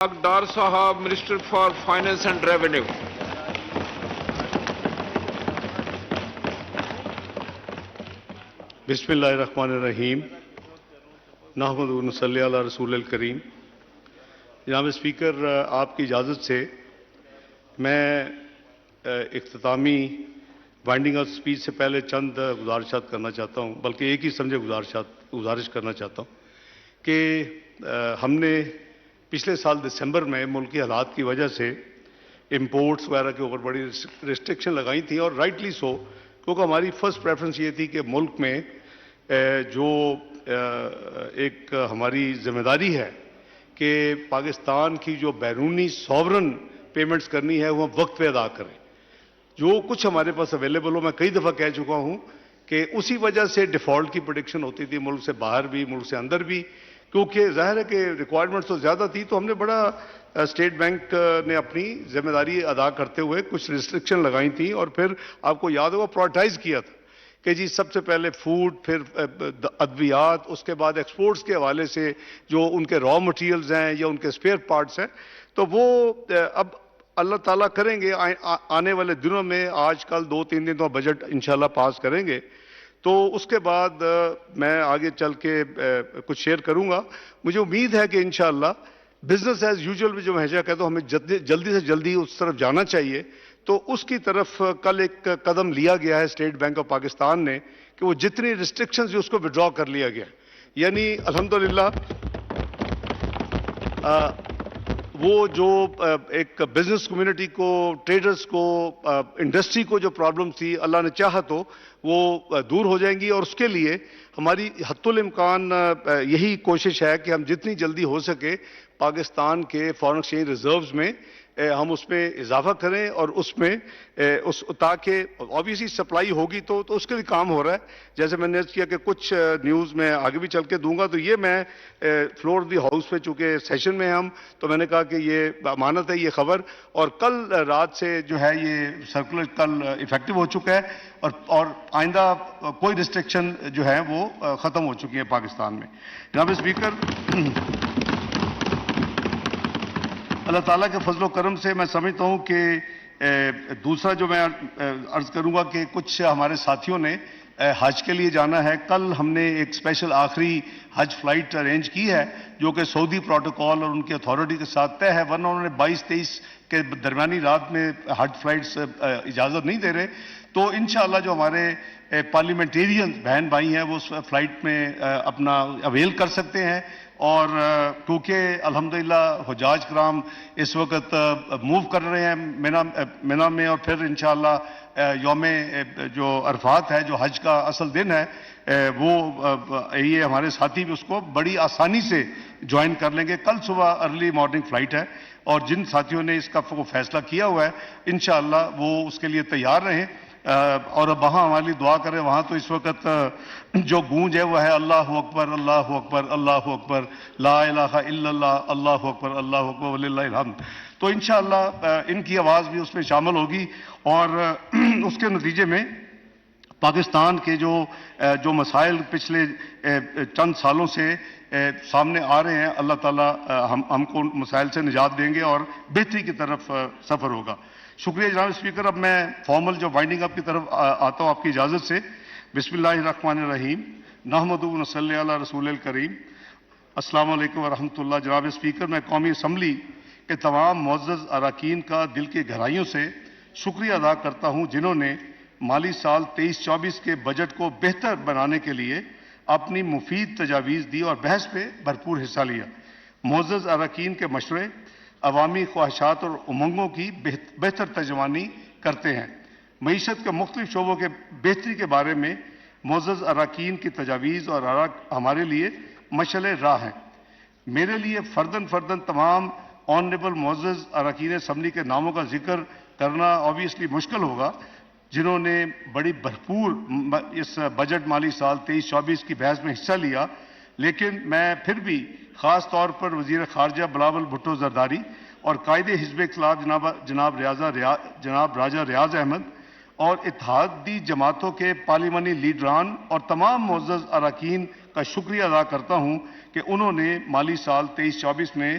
ڈار صاحب minister for finance and revenue. بسم اللہ الرحمن الرحیم، نحمد و نصلی علی رسول الکریم۔ جناب اسپیکر، آپ کی اجازت سے میں اختتامی وائنڈنگ اپ اسپیچ سے پہلے چند گزارشات کرنا چاہتا ہوں، بلکہ ایک ہی سمجھے گزارش کرنا چاہتا ہوں کہ ہم نے پچھلے سال دسمبر میں ملکی حالات کی وجہ سے امپورٹس وغیرہ کے اوپر بڑی ریسٹرکشن لگائی تھیں، اور رائٹلی سو، کیونکہ ہماری فرسٹ پریفرنس یہ تھی کہ ملک میں جو ایک ہماری ذمہ داری ہے کہ پاکستان کی جو بیرونی ساورن پیمنٹس کرنی ہے وہ وقت پہ ادا کریں، جو کچھ ہمارے پاس اویلیبل ہو۔ میں کئی دفعہ کہہ چکا ہوں کہ اسی وجہ سے ڈیفالٹ کی پریڈکشن ہوتی تھی، ملک سے باہر بھی ملک سے اندر بھی، کیونکہ ظاہر ہے کہ ریکوائرمنٹس تو زیادہ تھی، تو ہم نے بڑا اسٹیٹ بینک نے اپنی ذمہ داری ادا کرتے ہوئے کچھ ریسٹرکشن لگائی تھیں، اور پھر آپ کو یاد ہوگا پرائورٹائز کیا تھا کہ جی سب سے پہلے فوڈ، پھر ادویات، اس کے بعد ایکسپورٹس کے حوالے سے جو ان کے را مٹیریلز ہیں یا ان کے اسپیئر پارٹس ہیں، تو وہ اب اللہ تعالیٰ کریں گے آنے والے دنوں میں، آج کل 2-3 دن تو بجٹ انشاءاللہ پاس کریں گے، تو اس کے بعد میں آگے چل کے کچھ شیئر کروں گا۔ مجھے امید ہے کہ انشاءاللہ بزنس ایز یوزول بھی جو میں ہمیشہ کہتا ہوں، ہمیں جلدی سے جلدی اس طرف جانا چاہیے، تو اس کی طرف کل ایک قدم لیا گیا ہے اسٹیٹ بینک آف پاکستان نے کہ وہ جتنی ریسٹرکشنز اس کو وڈرا کر لیا گیا، یعنی الحمدللہ وہ جو ایک بزنس کمیونٹی کو، ٹریڈرز کو، انڈسٹری کو جو پرابلم تھی، اللہ نے چاہا تو وہ دور ہو جائیں گی، اور اس کے لیے ہماری حتی الامکان یہی کوشش ہے کہ ہم جتنی جلدی ہو سکے پاکستان کے فارن ایکسچینج ریزروز میں ہم اس میں اضافہ کریں، اور اس میں تاکہ آبویسلی سپلائی ہوگی تو اس کے لیے کام ہو رہا ہے۔ جیسے میں نے کیا کہ کچھ نیوز میں آگے بھی چل کے دوں گا، تو یہ میں فلور دی ہاؤس پہ چونکہ سیشن میں ہم، تو میں نے کہا کہ یہ امانت ہے یہ خبر، اور کل رات سے جو ہے یہ سرکولر کل ایفیکٹو ہو چکا ہے، اور آئندہ کوئی ریسٹرکشن جو ہے وہ ختم ہو چکی ہے پاکستان میں۔ جناب اسپیکر، اللہ تعالیٰ کے فضل و کرم سے میں سمجھتا ہوں کہ دوسرا جو میں عرض کروں گا کہ کچھ ہمارے ساتھیوں نے حج کے لیے جانا ہے۔ کل ہم نے ایک اسپیشل آخری حج فلائٹ ارینج کی ہے، جو کہ سعودی پروٹوکول اور ان کی اتھارٹی کے ساتھ طے ہے، ورنہ انہوں نے 22-23 کے درمیانی رات میں حج فلائٹس اجازت نہیں دے رہے، تو انشاءاللہ جو ہمارے پارلیمنٹیرین بہن بھائی ہیں وہ اس فلائٹ میں اپنا اویل کر سکتے ہیں، اور کیونکہ الحمدللہ حجاج کرام اس وقت موو کر رہے ہیں مینا میں، اور پھر انشاءاللہ یوم جو عرفات ہے، جو حج کا اصل دن ہے، وہ یہ ہمارے ساتھی بھی اس کو بڑی آسانی سے جوائن کر لیں گے۔ کل صبح ارلی مارننگ فلائٹ ہے، اور جن ساتھیوں نے اس کا فیصلہ کیا ہوا ہے انشاءاللہ وہ اس کے لیے تیار رہیں، اور وہاں ہماری دعا کریں۔ وہاں تو اس وقت جو گونج ہے وہ ہے اللہ اکبر، اللہ اکبر، اللہ اکبر، لا الہ الا اللہ، اللہ اکبر، اللہ اکبر وللہ الحمد۔ تو انشاءاللہ ان کی آواز بھی اس میں شامل ہوگی، اور اس کے نتیجے میں پاکستان کے جو مسائل پچھلے چند سالوں سے سامنے آ رہے ہیں، اللہ تعالیٰ ہم کو ان مسائل سے نجات دیں گے اور بہتری کی طرف سفر ہوگا۔ شکریہ جناب اسپیکر۔ اب میں فارمل جو وائنڈنگ اپ کی طرف آتا ہوں آپ کی اجازت سے۔ بسم اللہ الرحمن الرحیم، نحمد و نصلی علی رسول الکریم۔ السلام علیکم ورحمۃ اللہ۔ جناب اسپیکر، میں قومی اسمبلی کے تمام معزز اراکین کا دل کی گہرائیوں سے شکریہ ادا کرتا ہوں، جنہوں نے مالی سال 23-24 کے بجٹ کو بہتر بنانے کے لیے اپنی مفید تجاویز دی اور بحث پہ بھرپور حصہ لیا۔ معزز اراکین کے مشورے عوامی خواہشات اور امنگوں کی بہتر ترجمانی کرتے ہیں۔ معیشت کے مختلف شعبوں کے بہتری کے بارے میں معزز اراکین کی تجاویز اور آراء ہمارے لیے مشعل راہ ہیں۔ میرے لیے فرداً تمام آنریبل معزز اراکین اسمبلی کے ناموں کا ذکر کرنا آبویسلی مشکل ہوگا، جنہوں نے بڑی بھرپور اس بجٹ مالی سال 23-24 کی بحث میں حصہ لیا، لیکن میں پھر بھی خاص طور پر وزیر خارجہ بلاول بھٹو زرداری اور قائد حزب اختلاف جناب راجہ ریاض احمد اور اتحادی جماعتوں کے پارلیمانی لیڈران اور تمام معزز اراکین کا شکریہ ادا کرتا ہوں کہ انہوں نے مالی سال 23-24 میں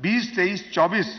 2023-24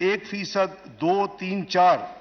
1%, 2, 3, 4,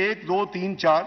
1, 2, 3, 4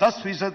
10%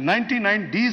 99D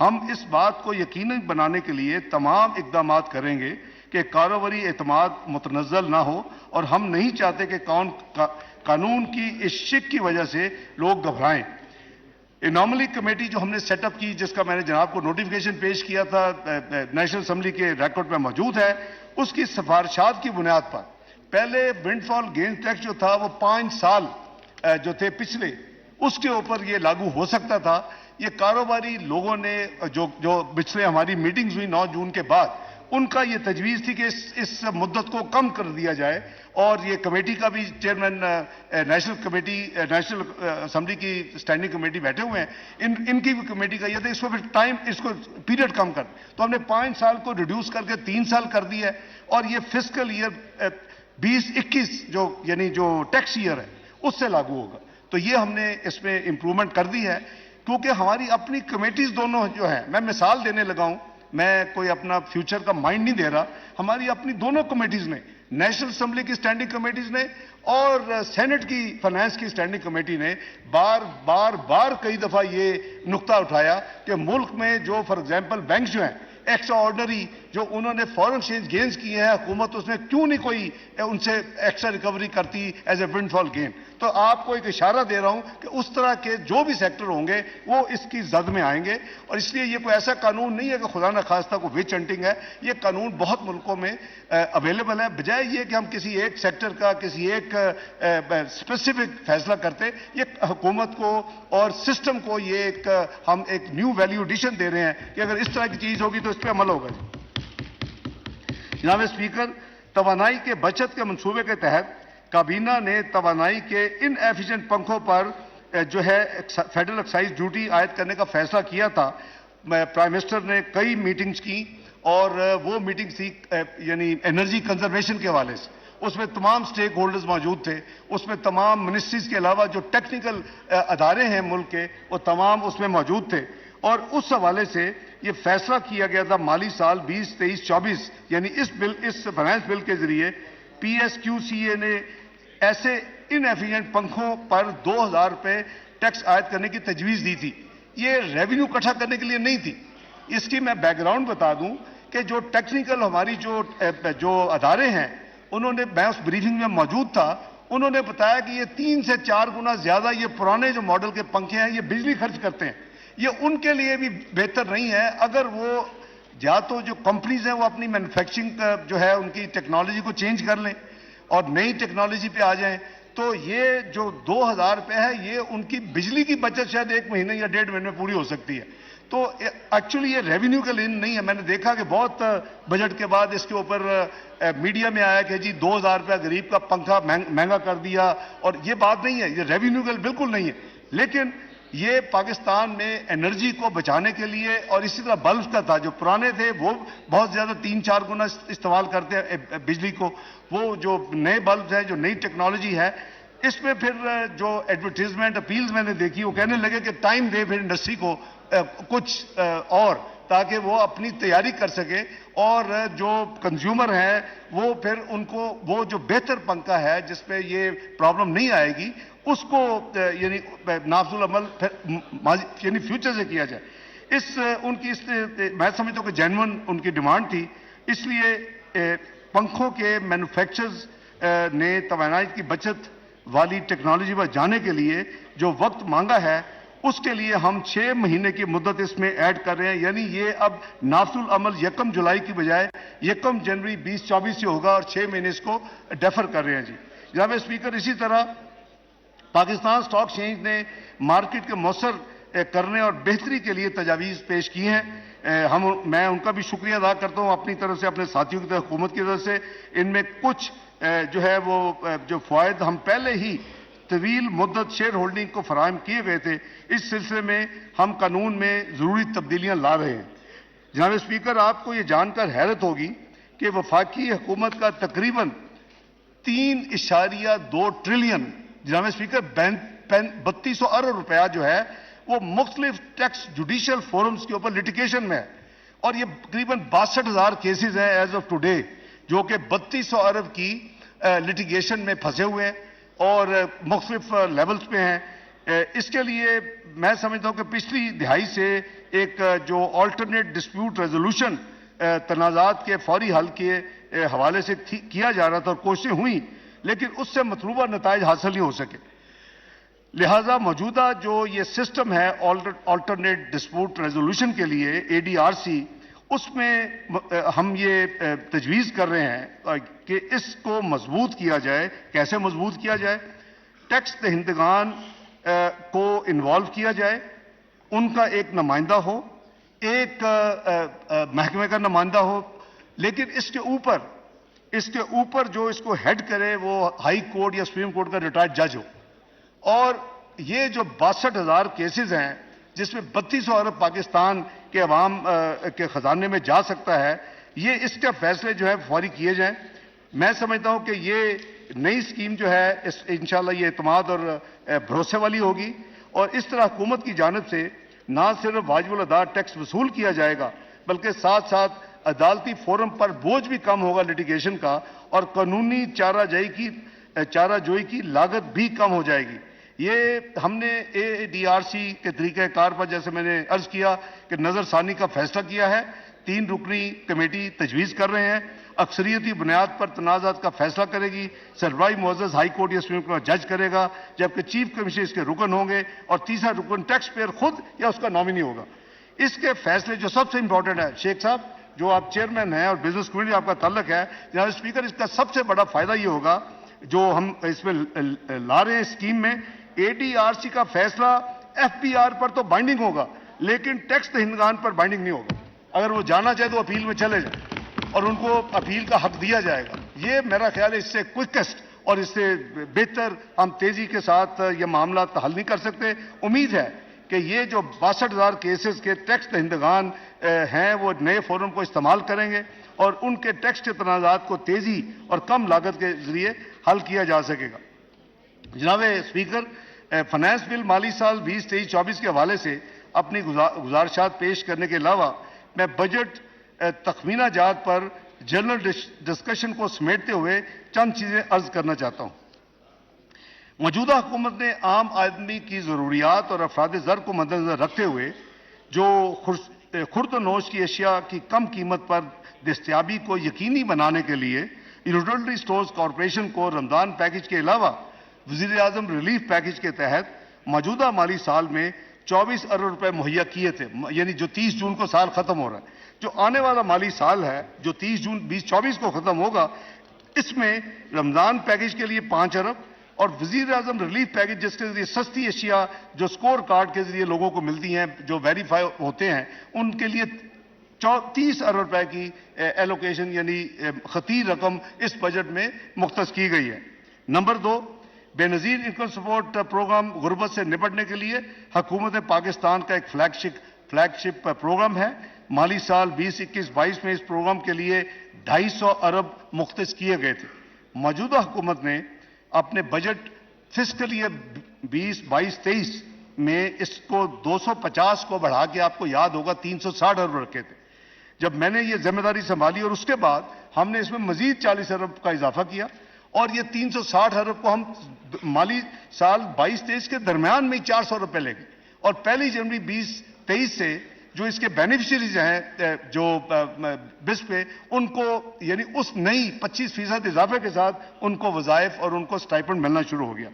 ہم اس بات کو یقینی بنانے کے لیے تمام اقدامات کریں گے کہ کاروباری اعتماد متنزل نہ ہو، اور ہم نہیں چاہتے کہ قانون کی اس شک کی وجہ سے لوگ گھبرائیں۔ اناملی کمیٹی جو ہم نے سیٹ اپ کی، جس کا میں نے جناب کو نوٹیفیکیشن پیش کیا تھا، نیشنل اسمبلی کے ریکارڈ میں موجود ہے، اس کی سفارشات کی بنیاد پر پہلے ونڈ فال گین ٹیکس جو تھا وہ 5 سال جو تھے پچھلے، اس کے اوپر یہ لاگو ہو سکتا تھا۔ یہ کاروباری لوگوں نے جو پچھلے ہماری میٹنگز ہوئی 9 جون کے بعد، ان کا یہ تجویز تھی کہ اس مدت کو کم کر دیا جائے، اور یہ کمیٹی کا بھی چیئرمین نیشنل اسمبلی کی اسٹینڈنگ کمیٹی بیٹھے ہوئے ہیں، ان کی بھی کمیٹی کا یہ تھا اس کو پھر اس کو پیریڈ کم کر، تو ہم نے 5 سال کو ریڈیوس کر کے 3 سال کر دیا ہے، اور یہ فسکل ایئر 2021 یعنی جو ٹیکس ایئر ہے اس سے لاگو ہوگا۔ تو یہ ہم نے اس میں امپرومنٹ کر دی ہے، کیونکہ ہماری اپنی کمیٹیز دونوں جو ہیں، میں مثال دینے لگا ہوں، میں کوئی اپنا فیوچر کا مائنڈ نہیں دے رہا، ہماری اپنی دونوں کمیٹیز نے، نیشنل اسمبلی کی اسٹینڈنگ کمیٹیز نے اور سینٹ کی فائنانس کی اسٹینڈنگ کمیٹی نے بار کئی دفعہ یہ نقطہ اٹھایا کہ ملک میں جو فار ایگزامپل بینکس جو ہیں ایکسٹرا آرڈنری جو انہوں نے فورن ایکسچینج گینز کیے ہیں، حکومت اس میں کیوں نہیں کوئی ان سے ایکسٹرا ریکوری کرتی as a windfall gain. تو آپ کو ایک اشارہ دے رہا ہوں کہ اس طرح کے جو بھی سیکٹر ہوں گے وہ اس کی زد میں آئیں گے، اور اس لیے یہ کوئی ایسا قانون نہیں ہے کہ خدا نخواستہ کو وچ ہنٹنگ ہے، یہ قانون بہت ملکوں میں اویلیبل ہے، بجائے یہ کہ ہم کسی ایک سیکٹر کا کسی ایک اسپیسیفک فیصلہ کرتے، یہ حکومت کو اور سسٹم کو یہ ہم ایک نیو ویلیو ایڈیشن دے رہے ہیں کہ اگر اس طرح کی چیز ہوگی تو اس پہ عمل ہوگا۔ جناب اسپیکر، توانائی کے بچت کے منصوبے کے تحت کابینہ نے توانائی کے ان ایفیشینٹ پنکھوں پر جو ہے فیڈرل ایکسائز ڈیوٹی عائد کرنے کا فیصلہ کیا تھا۔ پرائم منسٹر نے کئی میٹنگز کی، اور وہ میٹنگ تھی یعنی انرجی کنزرویشن کے حوالے سے، اس میں تمام سٹیک ہولڈرز موجود تھے، اس میں تمام منسٹریز کے علاوہ جو ٹیکنیکل ادارے ہیں ملک کے وہ تمام اس میں موجود تھے، اور اس حوالے سے یہ فیصلہ کیا گیا تھا مالی سال 2023-24 یعنی اس فائنانس بل کے ذریعے پی ایس کیو سی اے نے ایسے ان ایفیشینٹ پنکھوں پر 2000 روپے ٹیکس عائد کرنے کی تجویز دی تھی۔ یہ ریونیو اکٹھا کرنے کے لیے نہیں تھی۔ اس کی میں بیک گراؤنڈ بتا دوں کہ جو ٹیکنیکل ہماری جو ادارے ہیں، انہوں نے، میں اس بریفنگ میں موجود تھا، انہوں نے بتایا کہ یہ 3 سے 4 گنا زیادہ یہ پرانے جو ماڈل کے پنکھے ہیں یہ بجلی خرچ کرتے ہیں، یہ ان کے لیے بھی بہتر نہیں ہے اگر وہ یا تو جو کمپنیز ہیں وہ اپنی مینوفیکچرنگ جو ہے ان کی ٹیکنالوجی کو چینج کر لیں اور نئی ٹیکنالوجی پہ آ جائیں، تو یہ جو 2000 روپے ہے یہ ان کی بجلی کی بچت شاید 1 مہینے یا 1.5 مہینے میں پوری ہو سکتی ہے۔ تو ایکچولی یہ ریونیو کا لین نہیں ہے۔ میں نے دیکھا کہ بہت بجٹ کے بعد اس کے اوپر میڈیا میں آیا کہ جی 2000 روپے غریب کا پنکھا مہنگا کر دیا، اور یہ بات نہیں ہے، یہ ریونیو کا بالکل نہیں ہے، لیکن یہ پاکستان میں انرجی کو بچانے کے لیے، اور اسی طرح بلب کا تھا جو پرانے تھے وہ بہت زیادہ 3-4 گنا استعمال کرتے ہیں بجلی کو، وہ جو نئے بلب ہیں جو نئی ٹیکنالوجی ہے، اس میں پھر جو ایڈورٹیزمنٹ اپیلز میں نے دیکھی وہ کہنے لگے کہ ٹائم دے پھر انڈسٹری کو کچھ اور، تاکہ وہ اپنی تیاری کر سکے، اور جو کنزیومر ہیں وہ پھر ان کو وہ جو بہتر پنکھا ہے جس پہ یہ پرابلم نہیں آئے گی اس کو یعنی نافذ العمل یعنی فیوچر سے کیا جائے۔ ان کی میں سمجھتا ہوں کہ جینون ان کی ڈیمانڈ تھی، اس لیے پنکھوں کے مینوفیکچرز نے توانائی کی بچت والی ٹیکنالوجی پر جانے کے لیے جو وقت مانگا ہے اس کے لیے ہم 6 مہینے کی مدت اس میں ایڈ کر رہے ہیں، یعنی یہ اب نافذ العمل 1 جولائی کی بجائے 1 جنوری 2024 سے ہوگا، اور 6 مہینے اس کو ڈیفر کر رہے ہیں۔ جی جناب اسپیکر، اسی طرح پاکستان اسٹاک ایکسچینج نے مارکیٹ کے مؤثر کرنے اور بہتری کے لیے تجاویز پیش کی ہیں۔ میں ان کا بھی شکریہ ادا کرتا ہوں اپنی طرف سے، اپنے ساتھیوں کی طرف، حکومت کی طرف سے۔ ان میں کچھ جو ہے وہ جو فوائد ہم پہلے ہی طویل مدت شیئر ہولڈنگ کو فراہم کیے گئے تھے، اس سلسلے میں ہم قانون میں ضروری تبدیلیاں لا رہے ہیں۔ جناب اسپیکر، آپ کو یہ جان کر حیرت ہوگی کہ وفاقی حکومت کا تقریباً 3.2 ٹریلین جناب اسپیکر 3200 ارب روپیہ جو ہے وہ مختلف ٹیکس جوڈیشل فورمز کے اوپر لٹیگیشن میں ہے، اور یہ تقریباً 62,000 کیسز ہیں ایز آف ٹوڈے جو کہ 3200 ارب کی لٹیگیشن میں پھنسے ہوئے ہیں اور مختلف لیولز پہ ہیں۔ اس کے لیے میں سمجھتا ہوں کہ پچھلی دہائی سے ایک جو آلٹرنیٹ ڈسپیوٹ ریزولوشن تنازعات کے فوری حل کے حوالے سے کیا جا رہا تھا اور کوششیں ہوئیں، لیکن اس سے مطلوبہ نتائج حاصل نہیں ہو سکے. لہٰذا موجودہ جو یہ سسٹم ہے آلٹرنیٹ ڈسپیوٹ ریزولوشن کے لیے ADRC، اس میں ہم یہ تجویز کر رہے ہیں کہ اس کو مضبوط کیا جائے. کیسے مضبوط کیا جائے؟ ٹیکس دہندگان کو انوالو کیا جائے، ان کا ایک نمائندہ ہو، ایک محکمے کا نمائندہ ہو، لیکن اس کے اوپر جو اس کو ہیڈ کرے وہ ہائی کورٹ یا سپریم کورٹ کا ریٹائرڈ جج ہو. اور یہ جو 62,000 کیسز ہیں جس میں 3200 ارب پاکستان کے عوام کے خزانے میں جا سکتا ہے، یہ اس کے فیصلے جو ہے فوری کیے جائیں. میں سمجھتا ہوں کہ یہ نئی اسکیم جو ہے انشاءاللہ یہ اعتماد اور بھروسے والی ہوگی، اور اس طرح حکومت کی جانب سے نہ صرف واجب الادا ٹیکس وصول کیا جائے گا بلکہ ساتھ ساتھ عدالتی فورم پر بوجھ بھی کم ہوگا لیٹیگیشن کا، اور قانونی چارہ جوئی کی لاگت بھی کم ہو جائے گی. یہ ہم نے ADRC کے طریقہ کار پر، جیسے میں نے عرض کیا کہ نظر ثانی کا فیصلہ کیا ہے. 3 رکنی کمیٹی تجویز کر رہے ہیں، اکثریتی بنیاد پر تنازعات کا فیصلہ کرے گی. سربراہی معزز ہائی کورٹ یا سپریم کورٹ جج کرے گا، جبکہ چیف کمشنر اس کے رکن ہوں گے، اور تیسرا رکن ٹیکس پیئر خود یا اس کا نامنی ہوگا. اس کے فیصلے جو سب سے امپورٹنٹ ہے، شیخ صاحب جو آپ چیئرمین ہیں اور بزنس کمیونٹی آپ کا تعلق ہے، جناب اسپیکر، اس کا سب سے بڑا فائدہ یہ ہوگا جو ہم اس میں لا رہے ہیں اسکیم میں. ADRC کا فیصلہ FPR پر تو بائنڈنگ ہوگا، لیکن ٹیکس دہندگان پر بائنڈنگ نہیں ہوگا. اگر وہ جانا چاہے تو اپیل میں چلے جائیں اور ان کو اپیل کا حق دیا جائے گا. یہ میرا خیال ہے اس سے کوئکسٹ اور اس سے بہتر ہم تیزی کے ساتھ یہ معاملات حل نہیں کر سکتے. امید ہے کہ یہ جو 62,000 کیسز کے ٹیکس دہندگان ہیں وہ نئے فورم کو استعمال کریں گے اور ان کے ٹیکس کے تنازعات کو تیزی اور کم لاگت کے ذریعے حل کیا جا سکے گا. جناب اسپیکر، فنانس بل مالی سال 2023-24 کے حوالے سے اپنی گزارشات پیش کرنے کے علاوہ میں بجٹ تخمینہ جات پر جنرل ڈسکشن کو سمیٹتے ہوئے چند چیزیں عرض کرنا چاہتا ہوں. موجودہ حکومت نے عام آدمی کی ضروریات اور افراد زر کو مد نظر رکھتے ہوئے جو خرد و نوش کی اشیاء کی کم قیمت پر دستیابی کو یقینی بنانے کے لیے یوٹیلٹی اسٹورز کارپوریشن کو رمضان پیکج کے علاوہ وزیر اعظم ریلیف پیکج کے تحت موجودہ مالی سال میں 24 ارب روپے مہیا کیے تھے، یعنی جو 30 جون کو سال ختم ہو رہا ہے. جو آنے والا مالی سال ہے جو 30 جون 2024 کو ختم ہوگا، اس میں رمضان پیکج کے لیے 5 ارب اور وزیر اعظم ریلیف پیکج جس کے ذریعے سستی اشیاء جو سکور کارڈ کے ذریعے لوگوں کو ملتی ہیں جو ویریفائی ہوتے ہیں ان کے لیے 30 ارب روپے کی ایلوکیشن یعنی خطیر رقم اس بجٹ میں مختص کی گئی ہے. نمبر 2، بے نظیر انکم سپورٹ پروگرام غربت سے نپٹنے کے لیے حکومت پاکستان کا ایک فلیگ شپ پروگرام ہے. مالی سال 2021-22 میں اس پروگرام کے لیے 250 ارب مختص کیے گئے تھے. موجودہ حکومت نے اپنے بجٹ فسکل ایئر 2022-23 میں اس کو 250 کو بڑھا کے آپ کو یاد ہوگا 360 ارب رکھے تھے. جب میں نے یہ ذمہ داری سنبھالی اور اس کے بعد ہم نے اس میں مزید 40 ارب کا اضافہ کیا اور یہ 360 ارب کو ہم مالی سال 22-23 کے درمیان میں 400 روپے لے گئے. اور 1 جنوری 2023 سے جو اس کے بینیفیشریز ہیں جو بس پہ ان کو یعنی اس نئی 25% اضافے کے ساتھ ان کو وظائف اور ان کو سٹائپنڈ ملنا شروع ہو گیا.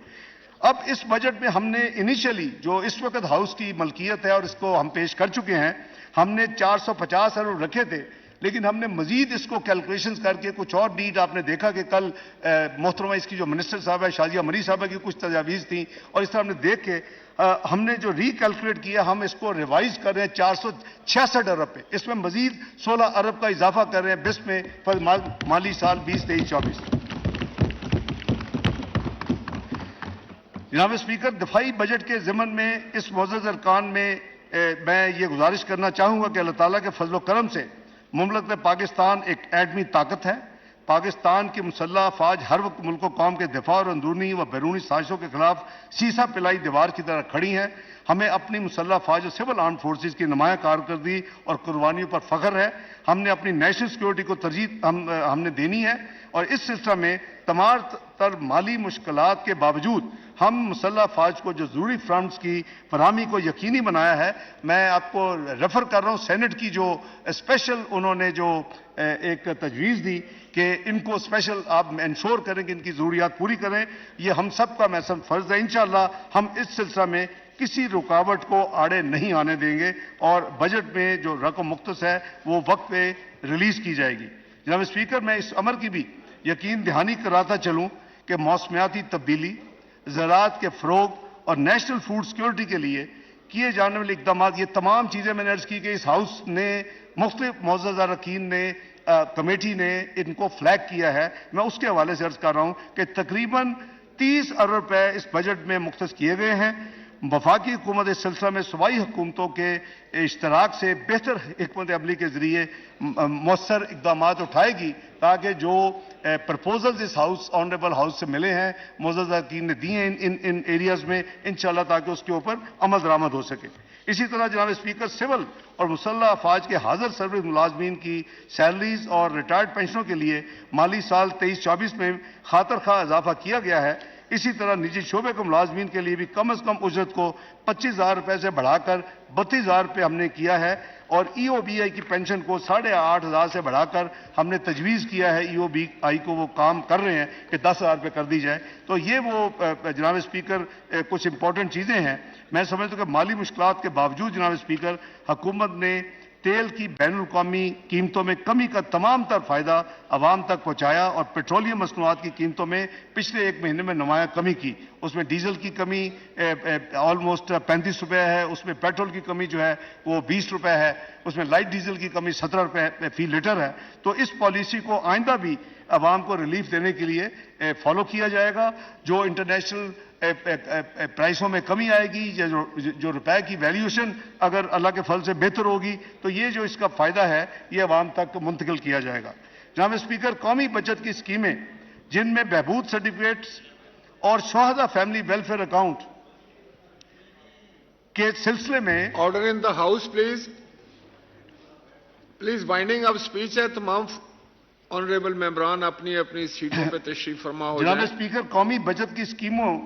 اب اس بجٹ میں ہم نے انیشلی جو اس وقت ہاؤس کی ملکیت ہے اور اس کو ہم پیش کر چکے ہیں، ہم نے 450 ارب رکھے تھے، لیکن ہم نے مزید اس کو کیلکولیشنز کر کے کچھ اور نیڈ آپ نے دیکھا کہ کل محترمہ اس کی جو منسٹر صاحب ہے شازیہ مری صاحبہ کی کچھ تجاویز تھیں اور اس طرح ہم نے دیکھ کے ہم نے جو ری کیلکولیٹ کیا ہم اس کو ریوائز کر رہے ہیں 466 ارب پہ. اس میں مزید 16 ارب کا اضافہ کر رہے ہیں بس میں مالی سال 2023-24. جناب اسپیکر، دفاعی بجٹ کے ضمن میں اس معزز ارکان میں میں یہ گزارش کرنا چاہوں گا کہ اللہ تعالیٰ کے فضل و کرم سے مملکت پاکستان ایک ایٹمی طاقت ہے. پاکستان کی مسلح افواج ہر وقت ملک و قوم کے دفاع اور اندرونی و بیرونی سازشوں کے خلاف سیسا پلائی دیوار کی طرح کھڑی ہیں. ہمیں اپنی مسلح افواج اور سول آرمڈ فورسز کی نمایاں کارکردگی اور قربانیوں پر فخر ہے. ہم نے اپنی نیشنل سیکورٹی کو ترجیح ہم نے دینی ہے اور اس سلسلہ میں تر مالی مشکلات کے باوجود ہم مسلح افواج کو جو ضروری فنڈز کی فراہمی کو یقینی بنایا ہے. میں آپ کو ریفر کر رہا ہوں سینٹ کی جو اسپیشل انہوں نے جو ایک تجویز دی کہ ان کو اسپیشل آپ انشور کریں کہ ان کی ضروریات پوری کریں. یہ ہم سب کا محسن فرض ہے. انشاءاللہ ہم اس سلسلہ میں کسی رکاوٹ کو آڑے نہیں آنے دیں گے اور بجٹ میں جو رقم مختص ہے وہ وقت پہ ریلیز کی جائے گی. جناب اسپیکر، میں اس امر کی بھی یقین دہانی کراتا چلوں کہ موسمیاتی تبدیلی، زراعت کے فروغ اور نیشنل فوڈ سیکورٹی کے لیے کیے جانے والے اقدامات، یہ تمام چیزیں میں نے عرض کی کہ اس ہاؤس نے مختلف معزز اراکین نے کمیٹی نے ان کو فلیگ کیا ہے. میں اس کے حوالے سے عرض کر رہا ہوں کہ تقریباً 30 ارب روپے اس بجٹ میں مختص کیے گئے ہیں. وفاقی حکومت اس سلسلہ میں صوبائی حکومتوں کے اشتراک سے بہتر حکمت عملی کے ذریعے مؤثر اقدامات اٹھائے گی تاکہ جو پرپوزلز اس ہاؤس آنریبل ہاؤس سے ملے ہیں، معزز اراکین نے دیے ہیں ان ایریاز میں، انشاءاللہ تاکہ اس کے اوپر عمل درآمد ہو سکے. اسی طرح جناب اسپیکر، سول اور مسلح افواج کے حاضر سروس ملازمین کی سیلریز اور ریٹائرڈ پینشنوں کے لیے مالی سال 23-24 میں خاطر خواہ اضافہ کیا گیا ہے. اسی طرح نجی شعبے کے ملازمین کے لیے بھی کم از کم اجرت کو 25,000 روپے سے بڑھا کر 32,000 روپے ہم نے کیا ہے اور ای او بی آئی کی پینشن کو 8,500 سے بڑھا کر ہم نے تجویز کیا ہے. ای او بی آئی کو وہ کام کر رہے ہیں کہ 10,000 روپے کر دی جائے. تو یہ وہ جناب اسپیکر کچھ امپورٹنٹ چیزیں ہیں. میں سمجھتا ہوں کہ مالی مشکلات کے باوجود جناب اسپیکر حکومت نے تیل کی بین الاقوامی قیمتوں میں کمی کا تمام تر فائدہ عوام تک پہنچایا اور پیٹرولیم مصنوعات کی قیمتوں میں پچھلے ایک مہینے میں نمایاں کمی کی. اس میں ڈیزل کی کمی آلموسٹ 35 روپے ہے، اس میں پیٹرول کی کمی جو ہے وہ 20 روپے ہے، اس میں لائٹ ڈیزل کی کمی 17 روپے فی لیٹر ہے. تو اس پالیسی کو آئندہ بھی عوام کو ریلیف دینے کے لیے فالو کیا جائے گا. جو انٹرنیشنل پرائسوں میں کمی آئے گی یا جو روپے کی ویلیوشن اگر اللہ کے فضل سے بہتر ہوگی تو یہ جو اس کا فائدہ ہے یہ عوام تک منتقل کیا جائے گا. جناب اسپیکر، قومی بچت کی اسکیمیں جن میں بہبود سرٹیفکیٹس اور شہداء فیملی ویلفیئر اکاؤنٹ کے سلسلے میں order in the house please. Please winding up speech ہے. تمام آنریبل ممبران اپنی اپنی سیٹوں پہ تشریف فرما ہو جناب جائیں. اسپیکر، قومی بچت کی اسکیموں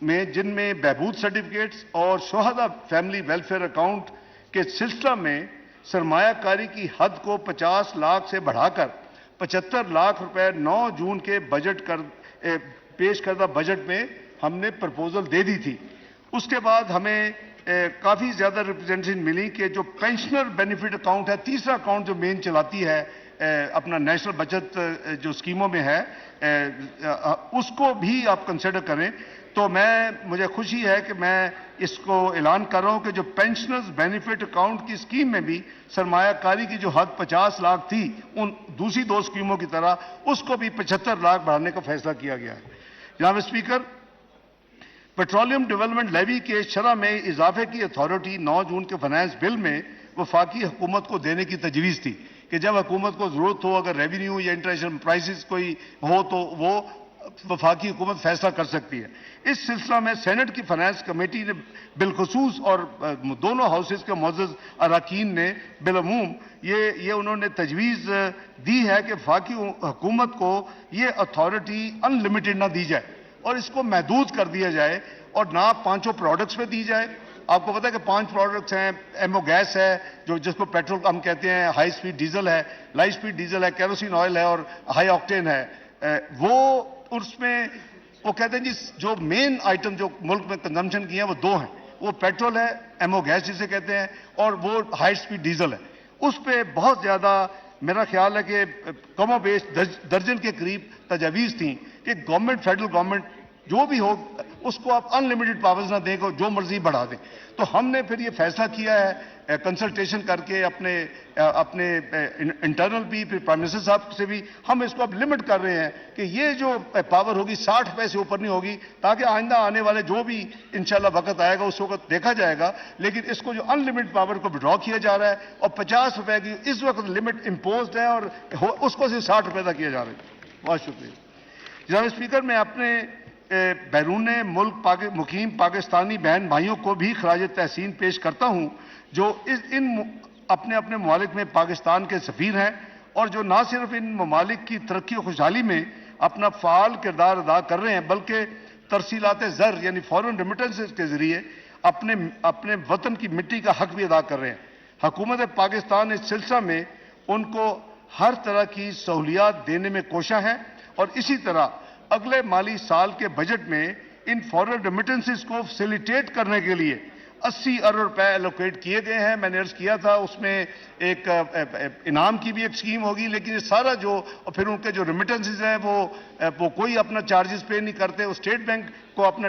میں جن میں بہبود سرٹیفکیٹس اور شہداء فیملی ویلفیئر اکاؤنٹ کے سلسلہ میں سرمایہ کاری کی حد کو 50 لاکھ سے بڑھا کر 75 لاکھ روپے 9 جون کے پیش کردہ بجٹ میں ہم نے پرپوزل دے دی تھی. اس کے بعد ہمیں کافی زیادہ ریپرزینٹیشن ملی کہ جو پینشنر بینیفٹ اکاؤنٹ ہے، تیسرا اکاؤنٹ جو مین چلاتی ہے اپنا نیشنل بچت جو اسکیموں میں ہے، اس کو بھی آپ کنسیڈر کریں. تو مجھے خوشی ہے کہ میں اس کو اعلان کر رہا ہوں کہ جو پینشنرز بینیفٹ اکاؤنٹ کی اسکیم میں بھی سرمایہ کاری کی جو حد 50 لاکھ تھی ان دوسری 2 اسکیموں کی طرح اس کو بھی 75 لاکھ بڑھانے کا فیصلہ کیا گیا ہے. جناب اسپیکر، پیٹرولیم ڈیولپمنٹ لیوی کے شرح میں اضافے کی اتھارٹی 9 جون کے فائنانس بل میں وفاقی حکومت کو دینے کی تجویز تھی کہ جب حکومت کو ضرورت ہو، اگر ریونیو یا انٹرنیشنل پرائسز کوئی ہو تو وہ وفاقی حکومت فیصلہ کر سکتی ہے. اس سلسلہ میں سینٹ کی فائنانس کمیٹی نے بالخصوص اور دونوں ہاؤسز کے معزز اراکین نے بالعموم یہ انہوں نے تجویز دی ہے کہ وفاقی حکومت کو یہ اتھارٹی ان لمیٹڈ نہ دی جائے اور اس کو محدود کر دیا جائے اور نہ 5 پروڈکٹس پہ دی جائے. آپ کو پتا ہے کہ 5 پروڈکٹس ہیں. ایمو گیس ہے جس کو پیٹرول ہم کہتے ہیں، ہائی سپیڈ ڈیزل ہے، لائٹ سپیڈ ڈیزل ہے، کیروسین آئل ہے اور ہائی آکٹین ہے. وہ اس میں وہ کہتے ہیں جی جو مین آئٹم جو ملک میں کنزمپشن کی ہیں وہ 2 ہیں. وہ پیٹرول ہے، ایمو گیس جسے کہتے ہیں، اور وہ ہائی سپیڈ ڈیزل ہے. اس پہ بہت زیادہ میرا خیال ہے کہ کم و بیش درجن کے قریب تجاویز تھیں کہ گورنمنٹ، فیڈرل گورنمنٹ جو بھی ہو اس کو آپ ان لمیٹڈ پاورز نہ دیں، جو مرضی بڑھا دیں. تو ہم نے پھر یہ فیصلہ کیا ہے کنسلٹیشن کر کے اپنے انٹرنل بھی، پھر پرائم منسٹر صاحب سے بھی ہم اس کو اب لمٹ کر رہے ہیں کہ یہ جو پاور ہوگی 60 روپے سے اوپر نہیں ہوگی، تاکہ آئندہ آنے والے جو بھی انشاءاللہ وقت آئے گا اس وقت دیکھا جائے گا. لیکن اس کو جو ان لمٹ پاور کو وڈرا کیا جا رہا ہے اور 50 روپے کی اس وقت لمٹ امپوزڈ ہے اور اس کو صرف 60 روپے تک کیا جا رہا ہے. بہت شکریہ. جناب اسپیکر، میں اپنے بیرون ملک مقیم پاکستانی بہن بھائیوں کو بھی خراج تحسین پیش کرتا ہوں جو اپنے ممالک میں پاکستان کے سفیر ہیں اور جو نہ صرف ان ممالک کی ترقی و خوشحالی میں اپنا فعال کردار ادا کر رہے ہیں، بلکہ ترسیلات زر یعنی فورن ریمیٹنسز کے ذریعے اپنے وطن کی مٹی کا حق بھی ادا کر رہے ہیں۔ حکومت پاکستان اس سلسلہ میں ان کو ہر طرح کی سہولیات دینے میں کوشاں ہے، اور اسی طرح اگلے مالی سال کے بجٹ میں ان فورن ریمیٹنسز کو فیسیلیٹیٹ کرنے کے لیے 80 ارب روپے ایلوکیٹ کیے گئے ہیں۔ میں نے عرض کیا تھا اس میں ایک انعام کی بھی ایک اسکیم ہوگی، لیکن یہ سارا جو پھر ان کے جو ریمیٹنسز ہیں وہ کوئی اپنا چارجز پے نہیں کرتے، وہ اسٹیٹ بینک کو اپنا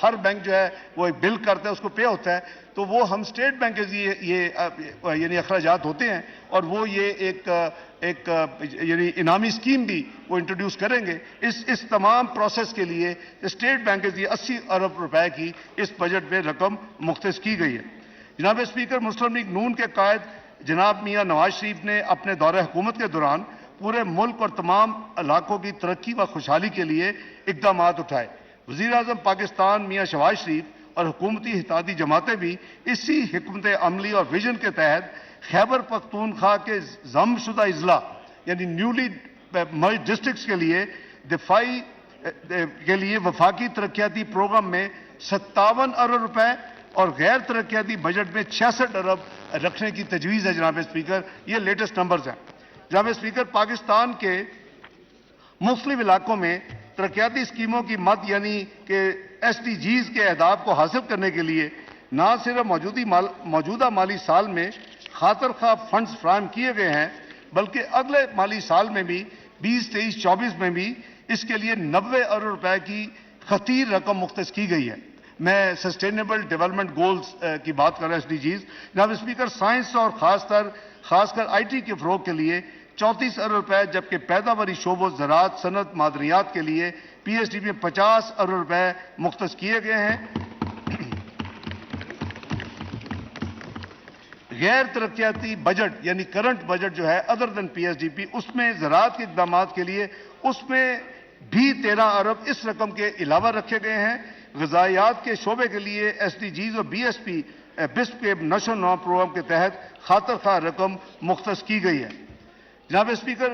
ہر بینک جو ہے وہ ایک بل کرتا ہے، اس کو پے ہوتا ہے، تو وہ ہم اسٹیٹ بینک کے یہ یعنی اخراجات ہوتے ہیں، اور وہ یہ ایک یعنی انعامی اسکیم بھی وہ انٹروڈیوس کریں گے۔ اس تمام پروسیس کے لیے اسٹیٹ بینک کے لیے 80 ارب روپے کی اس بجٹ میں رقم مختص کی گئی ہے۔ جناب اسپیکر، مسلم لیگ نون کے قائد جناب میاں نواز شریف نے اپنے دور حکومت کے دوران پورے ملک اور تمام علاقوں کی ترقی و خوشحالی کے لیے اقدامات اٹھائے۔ وزیر اعظم پاکستان میاں شہباز شریف اور حکومتی اتحادی جماعتیں بھی اسی حکمت عملی اور ویژن کے تحت خیبر پختونخوا کے ضم شدہ اضلاع یعنی نیولی مرج ڈسٹرکٹس کے لیے دفاعی کے لیے وفاقی ترقیاتی پروگرام میں 57 ارب روپے اور غیر ترقیاتی بجٹ میں 66 ارب رکھنے کی تجویز ہے۔ جناب اسپیکر، یہ لیٹسٹ نمبرز ہیں۔ جناب اسپیکر، پاکستان کے مختلف علاقوں میں ترقیاتی اسکیموں کی مد یعنی کہ SDGs کے اہداف کو حاصل کرنے کے لیے نہ صرف موجودہ مالی سال میں خاطر خواہ فنڈز فراہم کیے گئے ہیں، بلکہ اگلے مالی سال میں بھی 2023-24 میں بھی اس کے لیے 90 ارب روپے کی خطیر رقم مختص کی گئی ہے۔ میں سسٹینیبل ڈیولپمنٹ گولز کی بات کر رہا ہوں، SDGs۔ جناب اسپیکر، سائنس اور خاص کر IT کے فروغ کے لیے 34 ارب روپے، جبکہ پیداواری شعبوں زراعت، صنعت، معدنیات کے لیے PSDP میں 50 ارب روپے مختص کیے گئے ہیں۔ غیر ترقیاتی بجٹ یعنی کرنٹ بجٹ جو ہے ادر دین PSDP، اس میں زراعت کے اقدامات کے لیے اس میں بھی 13 ارب اس رقم کے علاوہ رکھے گئے ہیں۔ غذائیات کے شعبے کے لیے SDGs اور BSP کے نشو و نما پروگرام کے تحت خاطر خواہ رقم مختص کی گئی ہے۔ جناب اسپیکر،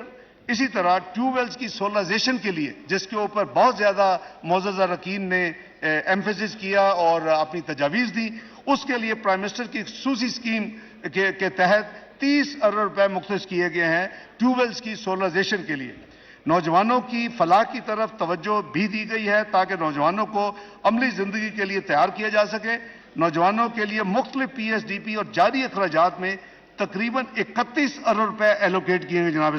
اسی طرح ٹیوب ویلز کی سولرائزیشن کے لیے، جس کے اوپر بہت زیادہ معزز اراکین نے ایمفیسس کیا اور اپنی تجاویز دی، اس کے لیے پرائم منسٹر کی خصوصی اسکیم کے تحت 30 ارب روپے مختص کیے گئے ہیں ٹیوب ویلز کی سولرائزیشن کے لیے۔ نوجوانوں کی فلاح کی طرف توجہ بھی دی گئی ہے تاکہ نوجوانوں کو عملی زندگی کے لیے تیار کیا جا سکے۔ نوجوانوں کے لیے مختلف PSDP اور جاری اخراجات میں تقریباً 31 ارب روپے ایلوکیٹ کیے گئے۔ جناب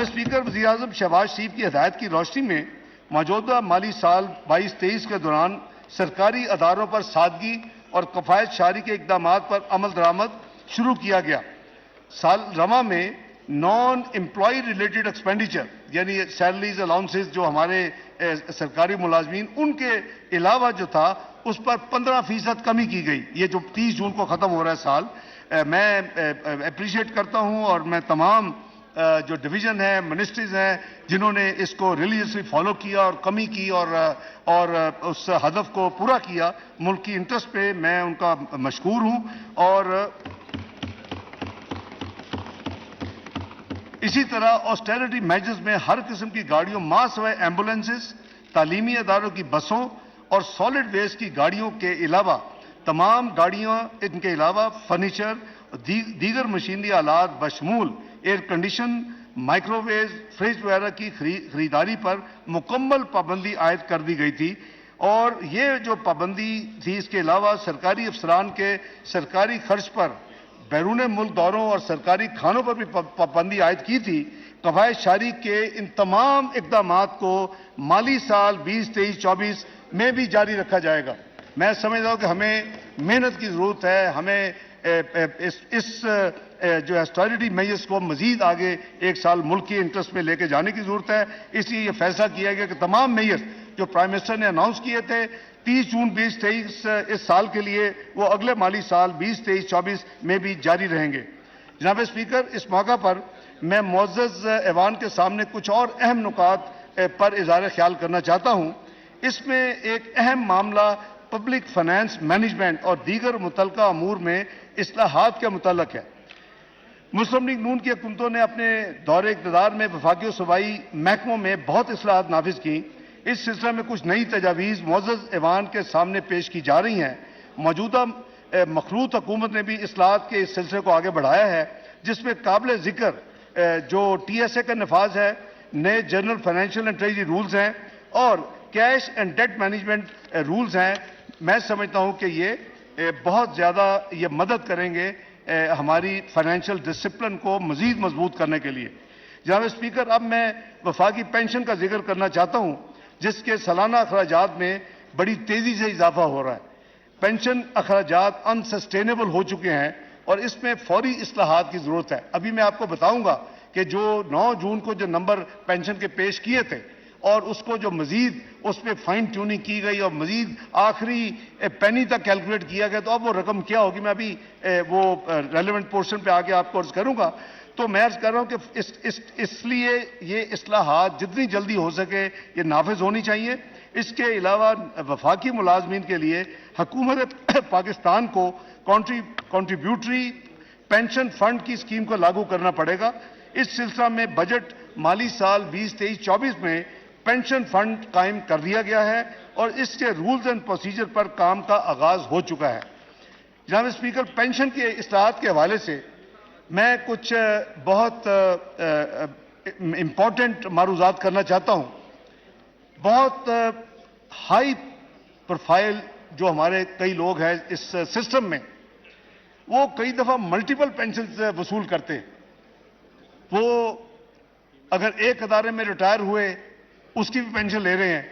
اسپیکر، وزیر اعظم شہباز شریف کی ہدایت کی روشنی میں موجودہ مالی سال 22-23 کے دوران سرکاری اداروں پر سادگی اور کفایت شعاری کے اقدامات پر عمل درآمد شروع کیا گیا۔ سال رواں میں نان امپلائی ریلیٹڈ ایکسپینڈیچر یعنی سیلریز الاؤنسز جو ہمارے سرکاری ملازمین ان کے علاوہ جو تھا اس پر 15% کمی کی گئی، یہ جو 30 جون کو ختم ہو رہا ہے سال۔ میں اپریشیٹ کرتا ہوں اور میں تمام جو ڈویژن ہے، منسٹریز ہیں جنہوں نے اس کو ریلیجسلی فالو کیا اور کمی کی اور اس ہدف کو پورا کیا ملک کی انٹرسٹ پہ، میں ان کا مشکور ہوں۔ اور اسی طرح آسٹیرٹی میجرز میں ہر قسم کی گاڑیوں، ماں سوائے ایمبولینسز، تعلیمی اداروں کی بسوں اور سالڈ ویسٹ کی گاڑیوں کے علاوہ تمام گاڑیاں، ان کے علاوہ فرنیچر، دیگر مشینری آلات بشمول air condition, microwave, fridge وغیرہ کی خریداری پر مکمل پابندی عائد کر دی گئی تھی۔ اور یہ جو پابندی تھی، اس کے علاوہ سرکاری افسران کے سرکاری خرچ پر بیرون ملک دوروں اور سرکاری کھانوں پر بھی پابندی عائد کی تھی۔ کفایت شعاری کے ان تمام اقدامات کو مالی سال 2023-24 میں بھی جاری رکھا جائے گا۔ میں سمجھتا ہوں کہ ہمیں محنت کی ضرورت ہے، ہمیں اس جو اسٹیرٹی میجرز کو مزید آگے ایک سال ملک کی انٹرسٹ میں لے کے جانے کی ضرورت ہے۔ اس لیے یہ فیصلہ کیا گیا کہ تمام میجرز جو پرائم منسٹر نے اناؤنس کیے تھے 30 جون 2023 اس سال کے لیے، وہ اگلے مالی سال 2023-24 میں بھی جاری رہیں گے۔ جناب اسپیکر، اس موقع پر میں معزز ایوان کے سامنے کچھ اور اہم نکات پر اظہار خیال کرنا چاہتا ہوں۔ اس میں ایک اہم معاملہ پبلک فائنانس مینجمنٹ اور دیگر متعلقہ امور میں اصلاحات کے متعلق ہے۔ مسلم لیگ نون کی حکومتوں نے اپنے دور اقتدار میں وفاقی و صوبائی محکموں میں بہت اصلاحات نافذ کی. اس سلسلے میں کچھ نئی تجاویز معزز ایوان کے سامنے پیش کی جا رہی ہیں. موجودہ مخلوط حکومت نے بھی اصلاحات کے اس سلسلے کو آگے بڑھایا ہے، جس میں قابل ذکر جو ٹی ایس اے کا نفاذ ہے، نئے general financial and treasury rules ہیں اور cash and debt management rules ہیں. میں سمجھتا ہوں کہ یہ بہت زیادہ یہ مدد کریں گے ہماری فائنینشیل ڈسپلن کو مزید مضبوط کرنے کے لیے. جناب اسپیکر، اب میں وفاقی پینشن کا ذکر کرنا چاہتا ہوں، جس کے سالانہ اخراجات میں بڑی تیزی سے اضافہ ہو رہا ہے. پینشن اخراجات انسسٹینیبل ہو چکے ہیں اور اس میں فوری اصلاحات کی ضرورت ہے. ابھی میں آپ کو بتاؤں گا کہ جو 9 جون کو جو نمبر پینشن کے پیش کیے تھے اور اس کو جو مزید اس میں فائن ٹیوننگ کی گئی اور مزید آخری پینی تک کیلکولیٹ کیا گیا، تو اب وہ رقم کیا ہوگی میں ابھی وہ ریلیونٹ پورشن پہ آگے آپ کو عرض کروں گا. تو میں عرض کر رہا ہوں کہ اس لیے یہ اصلاحات جتنی جلدی ہو سکے یہ نافذ ہونی چاہیے. اس کے علاوہ وفاقی ملازمین کے لیے حکومت پاکستان کو کنٹریبیوٹری پینشن فنڈ کی اسکیم کو لاگو کرنا پڑے گا. اس سلسلہ میں بجٹ مالی سال 2023-24 میں پینشن فنڈ قائم کر دیا گیا ہے اور اس کے رولز اینڈ پروسیجر پر کام کا آغاز ہو چکا ہے. جناب اسپیکر، پینشن کے اصلاحات کے حوالے سے میں کچھ بہت امپورٹنٹ معروضات کرنا چاہتا ہوں. بہت ہائی پروفائل جو ہمارے کئی لوگ ہیں اس سسٹم میں، وہ کئی دفعہ ملٹیپل پینشن وصول کرتے. وہ اگر ایک ادارے میں ریٹائر ہوئے اس کی بھی پینشن لے رہے ہیں،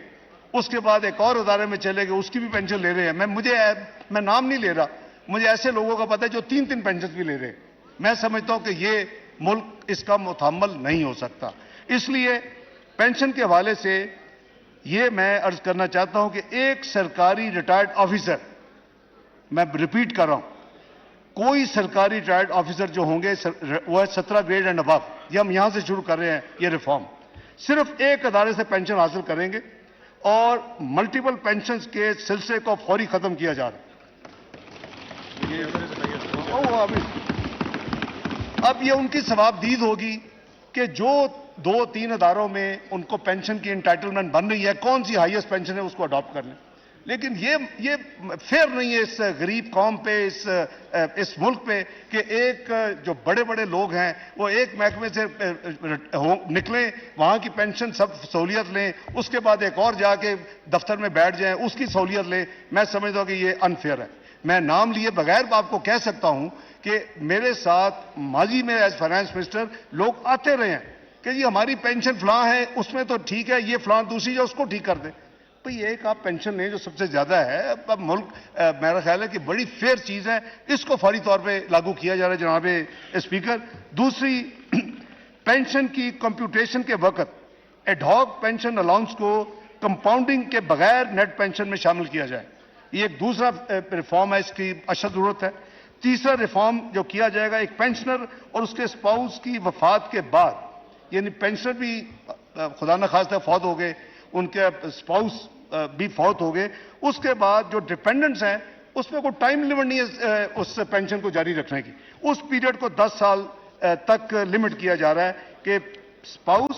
اس کے بعد ایک اور ادارے میں چلے گئے اس کی بھی پینشن لے رہے ہیں. میں نام نہیں لے رہا، مجھے ایسے لوگوں کا پتہ ہے جو 3 پینشن بھی لے رہے ہیں. میں سمجھتا ہوں کہ یہ ملک اس کا متحمل نہیں ہو سکتا. اس لیے پینشن کے حوالے سے یہ میں عرض کرنا چاہتا ہوں کہ ایک سرکاری ریٹائرڈ آفیسر، میں ریپیٹ کر رہا ہوں، کوئی سرکاری ریٹائرڈ آفیسر جو ہوں گے وہ ہے 17 گریڈ اینڈ ابو. یہ ہم یہاں سے شروع کر رہے ہیں یہ ریفارم. صرف ایک ادارے سے پینشن حاصل کریں گے اور ملٹیپل پینشنز کے سلسلے کو فوری ختم کیا جا رہا ہے. اب یہ ان کی ثوابدید ہوگی کہ جو 2-3 اداروں میں ان کو پینشن کی انٹائٹلمنٹ بن رہی ہے، کون سی ہائیسٹ پینشن ہے اس کو اڈاپٹ کر لیں. لیکن یہ فیئر نہیں ہے اس غریب قوم پہ، اس ملک پہ، کہ ایک جو بڑے بڑے لوگ ہیں وہ ایک محکمے سے نکلیں، وہاں کی پینشن سب سہولیت لیں، اس کے بعد ایک اور جا کے دفتر میں بیٹھ جائیں اس کی سہولیت لیں. میں سمجھتا ہوں کہ یہ انفیئر ہے. میں نام لیے بغیر آپ کو کہہ سکتا ہوں کہ میرے ساتھ ماضی میں ایز فائنانس منسٹر لوگ آتے رہے ہیں کہ جی ہماری پینشن فلاں ہے، اس میں تو ٹھیک ہے، یہ فلاں دوسری جو اس کو ٹھیک کر دیں. بھئی ایک آپ پینشن لیں جو سب سے زیادہ ہے. اب ملک میرا خیال ہے کہ بڑی فیئر چیز ہے، اس کو فوری طور پہ لاگو کیا جا رہا ہے. جناب اسپیکر، دوسری، پینشن کی کمپیوٹیشن کے وقت ایڈ ہاک پینشن الاؤنس کو کمپاؤنڈنگ کے بغیر نیٹ پینشن میں شامل کیا جائے. یہ ایک دوسرا ریفارم ہے، اس کی اشد ضرورت ہے. تیسرا ریفارم جو کیا جائے گا، ایک پینشنر اور اس کے اسپاؤس کی وفات کے بعد، یعنی پینشنر بھی خدا نخواستہ فوت ہو گئے، ان کے اسپاؤس بھی فوت ہو گئے، اس کے بعد جو ڈیپینڈنٹس ہیں اس میں کوئی ٹائم لیمٹ نہیں ہے اس پینشن کو جاری رکھنے کی. اس پیریڈ کو 10 سال تک لمٹ کیا جا رہا ہے کہ اسپاؤس،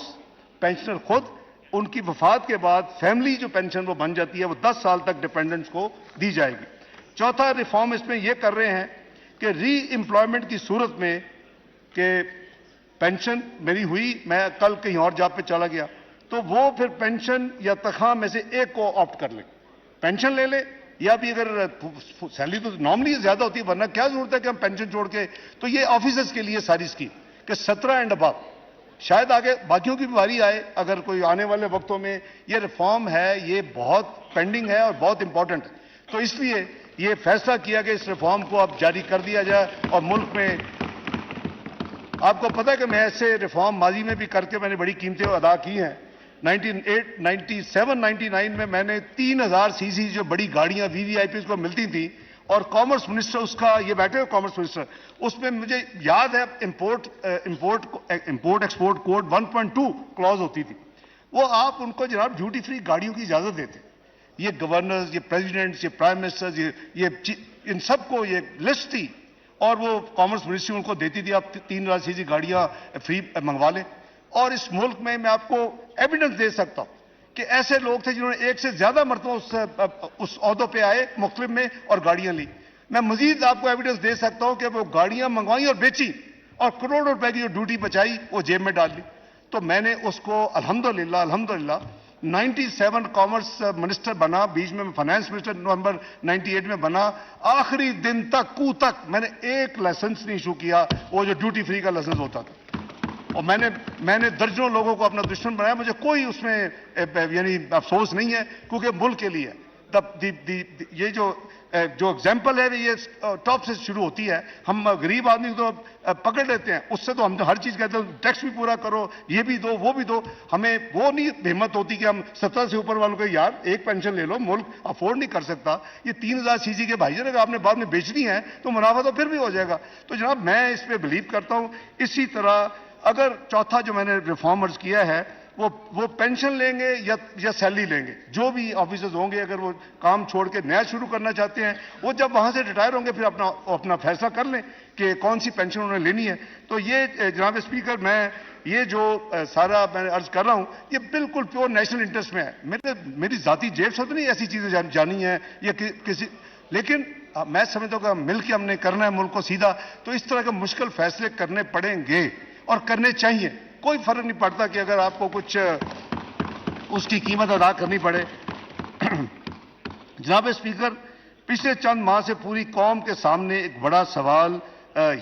پینشنر خود، ان کی وفات کے بعد فیملی جو پینشن وہ بن جاتی ہے وہ 10 سال تک ڈیپینڈنٹس کو دی جائے گی. چوتھا ریفارم اس میں یہ کر رہے ہیں کہ ری امپلائمنٹ کی صورت میں کہ پینشن میری ہوئی، میں کل کہیں اور جاب پہ چلا گیا، تو وہ پھر پینشن یا تنخواہ میں سے ایک کو آپٹ کر لے، پینشن لے لے، یا بھی اگر سیلری تو نارملی زیادہ ہوتی ہے، ورنہ کیا ضرورت ہے کہ ہم پینشن چھوڑ کے. تو یہ آفیسرز کے لیے ساری اسکیم کہ 17 اینڈ ابو. شاید آگے باقیوں کی بھی باری آئے اگر کوئی آنے والے وقتوں میں. یہ ریفارم ہے، یہ بہت پینڈنگ ہے اور بہت امپورٹنٹ ہے. تو اس لیے یہ فیصلہ کیا کہ اس ریفارم کو اب جاری کر دیا جائے. اور ملک میں آپ کو پتہ ہے کہ میں ایسے ریفارم ماضی میں بھی کر کے میں نے بڑی قیمتیں ادا کی ہیں. 97-99 میں نے 3000 سی سی جو بڑی گاڑیاں وی وی آئی پیز کو ملتی تھیں، اور کامرس منسٹر اس کا، یہ بیٹھے ہوئے کامرس منسٹر، اس میں مجھے یاد ہے امپورٹ ایکسپورٹ کوڈ 1.2 کلوز ہوتی تھی. وہ آپ ان کو جناب ڈیوٹی فری گاڑیوں کی اجازت دیتے. یہ گورنرز، یہ پریزیڈنٹس، یہ پرائم منسٹرز، یہ ان سب کو یہ لسٹ تھی. اور وہ کامرس منسٹری ان کو دیتی تھی آپ 3,000 گاڑیاں فری منگوا لیں. اور اس ملک میں آپ کو ایویڈنس دے سکتا ہوں کہ ایسے لوگ تھے جنہوں نے ایک سے زیادہ مرتبہ اس عہدوں پہ آئے مختلف میں اور گاڑیاں لی. میں مزید آپ کو ایویڈنس دے سکتا ہوں کہ وہ گاڑیاں منگوائیں اور بیچی اور کروڑوں روپے کی جو ڈیوٹی بچائی وہ جیب میں ڈال لی. تو میں نے اس کو الحمدللہ 97 کامرس منسٹر بنا, بیچ میں فائنانس منسٹر نومبر 98 میں بنا, آخری دن تک میں نے ایک لائسنس نہیں ایشو کیا, وہ جو ڈیوٹی فری کا لائسنس ہوتا تھا. اور میں نے درجنوں لوگوں کو اپنا دشمن بنایا, مجھے کوئی اس میں یعنی افسوس نہیں ہے کیونکہ ملک کے لیے یہ جو ایگزامپل ہے یہ ٹاپ سے شروع ہوتی ہے. ہم غریب آدمی تو پکڑ لیتے ہیں, اس سے تو ہم ہر چیز کہتے ہیں ٹیکس بھی پورا کرو, یہ بھی دو وہ بھی دو. ہمیں وہ نہیں ہمت ہوتی کہ ہم 70 سے اوپر والوں کو یار ایک پینشن لے لو, ملک افورڈ نہیں کر سکتا. یہ 3,000 cc کے بھائی جان اگر آپ نے بعد میں بیچنی ہے تو منافع تو پھر بھی ہو جائے گا. تو جناب میں اس پہ بلیو کرتا ہوں. اسی طرح اگر چوتھا جو میں نے ریفارمرز کیا ہے وہ پینشن لیں گے یا سیلری لیں گے, جو بھی آفیسرز ہوں گے اگر وہ کام چھوڑ کے نیا شروع کرنا چاہتے ہیں وہ جب وہاں سے ریٹائر ہوں گے پھر اپنا فیصلہ کر لیں کہ کون سی پینشن انہوں نے لینی ہے. تو یہ جناب اسپیکر میں یہ جو سارا میں عرض کر رہا ہوں یہ بالکل پیور نیشنل انٹرسٹ میں ہے. میری ذاتی جیب سے تو نہیں ایسی چیزیں جانی ہیں یا کسی, لیکن میں سمجھتا ہوں کہ مل کے ہم نے کرنا ہے ملک کو سیدھا, تو اس طرح کے مشکل فیصلے کرنے پڑیں گے اور کرنے چاہیے. کوئی فرق نہیں پڑتا کہ اگر آپ کو کچھ اس کی قیمت ادا کرنی پڑے. جناب اسپیکر, پچھلے چند ماہ سے پوری قوم کے سامنے ایک بڑا سوال